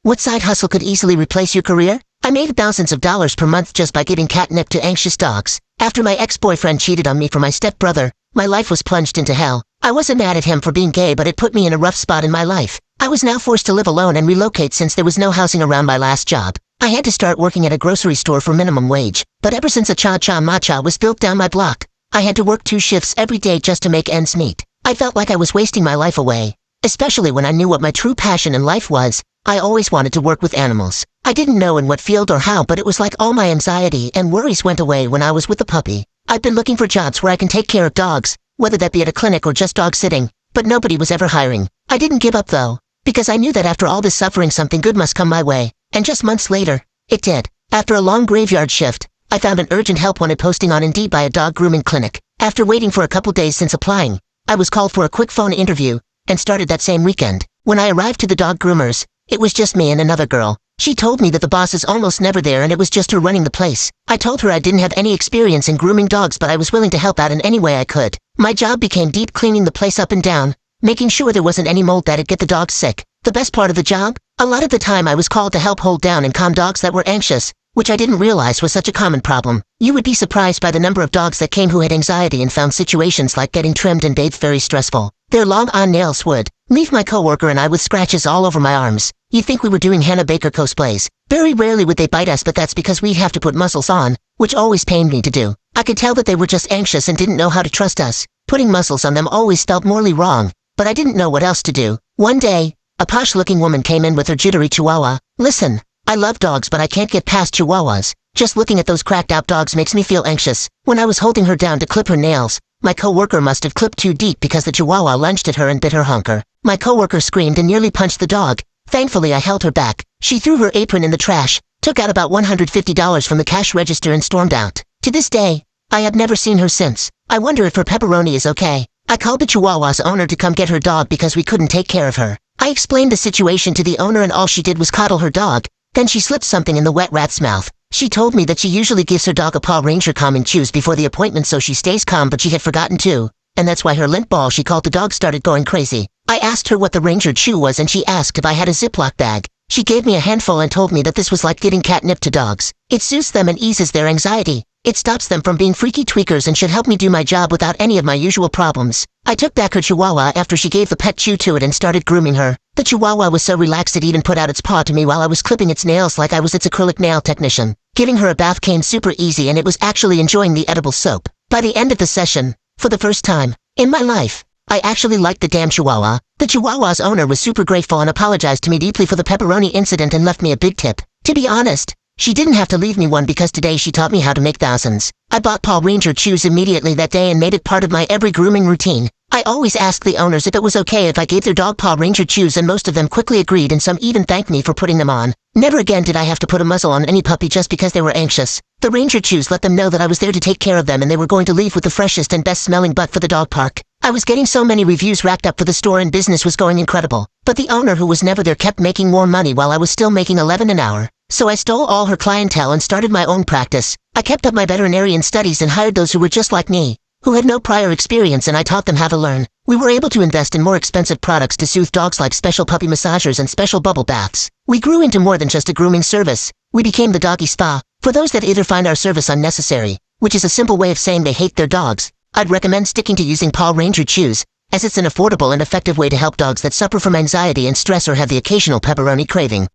What side hustle could easily replace your career? I made thousands of dollars per month just by giving catnip to anxious dogs. After my ex-boyfriend cheated on me for my stepbrother, my life was plunged into hell. I wasn't mad at him for being gay, but it put me in a rough spot in my life. I was now forced to live alone and relocate since there was no housing around my last job. I had to start working at a grocery store for minimum wage. But ever since a cha-cha matcha was built down my block, I had to work 2 shifts every day just to make ends meet. I felt like I was wasting my life away. Especially when I knew what my true passion in life was. I always wanted to work with animals. I didn't know in what field or how, but it was like all my anxiety and worries went away when I was with the puppy. I've been looking for jobs where I can take care of dogs, whether that be at a clinic or just dog sitting, but nobody was ever hiring. I didn't give up though, because I knew that after all this suffering something good must come my way, and just months later, it did. After a long graveyard shift, I found an urgent help wanted posting on Indeed by a dog grooming clinic. After waiting for a couple days since applying, I was called for a quick phone interview, and started that same weekend. When I arrived to the dog groomers, it was just me and another girl. She told me that the boss is almost never there and it was just her running the place. I told her I didn't have any experience in grooming dogs, but I was willing to help out in any way I could. My job became deep cleaning the place up and down, making sure there wasn't any mold that'd get the dogs sick. The best part of the job? A lot of the time I was called to help hold down and calm dogs that were anxious, which I didn't realize was such a common problem. You would be surprised by the number of dogs that came who had anxiety and found situations like getting trimmed and bathed very stressful. Their long-on nails would leave my coworker and I with scratches all over my arms. You'd think we were doing Hannah Baker cosplays. Very rarely would they bite us, but that's because we'd have to put muscles on, which always pained me to do. I could tell that they were just anxious and didn't know how to trust us. Putting muscles on them always felt morally wrong, but I didn't know what else to do. One day, a posh-looking woman came in with her jittery chihuahua. Listen, I love dogs, but I can't get past chihuahuas. Just looking at those cracked-out dogs makes me feel anxious. When I was holding her down to clip her nails, my coworker must have clipped too deep because the chihuahua lunged at her and bit her hunker. My coworker screamed and nearly punched the dog. Thankfully, I held her back. She threw her apron in the trash, took out about $150 from the cash register and stormed out. To this day, I have never seen her since. I wonder if her pepperoni is okay. I called the chihuahua's owner to come get her dog because we couldn't take care of her. I explained the situation to the owner and all she did was coddle her dog. Then she slipped something in the wet rat's mouth. She told me that she usually gives her dog a Paw Ranger calming chews before the appointment so she stays calm, but she had forgotten to, and that's why her lint ball she called the dog started going crazy. I asked her what the Ranger chew was and she asked if I had a Ziploc bag. She gave me a handful and told me that this was like giving catnip to dogs. It soothes them and eases their anxiety. It stops them from being freaky tweakers and should help me do my job without any of my usual problems. I took back her chihuahua after she gave the pet chew to it and started grooming her. The chihuahua was so relaxed it even put out its paw to me while I was clipping its nails like I was its acrylic nail technician. Giving her a bath came super easy and it was actually enjoying the edible soap. By the end of the session, for the first time in my life, I actually liked the damn chihuahua. The chihuahua's owner was super grateful and apologized to me deeply for the pepperoni incident and left me a big tip. To be honest, she didn't have to leave me one because today she taught me how to make thousands. I bought Paw Ranger chews immediately that day and made it part of my every grooming routine. I always asked the owners if it was okay if I gave their dog Paw Ranger chews and most of them quickly agreed and some even thanked me for putting them on. Never again did I have to put a muzzle on any puppy just because they were anxious. The Ranger chews let them know that I was there to take care of them and they were going to leave with the freshest and best smelling butt for the dog park. I was getting so many reviews racked up for the store and business was going incredible. But the owner who was never there kept making more money while I was still making $11 an hour. So I stole all her clientele and started my own practice. I kept up my veterinarian studies and hired those who were just like me, who had no prior experience, and I taught them how to learn. We were able to invest in more expensive products to soothe dogs like special puppy massagers and special bubble baths. We grew into more than just a grooming service. We became the doggy spa. For those that either find our service unnecessary, which is a simple way of saying they hate their dogs, I'd recommend sticking to using Paw Ranger chews, as it's an affordable and effective way to help dogs that suffer from anxiety and stress or have the occasional pepperoni craving.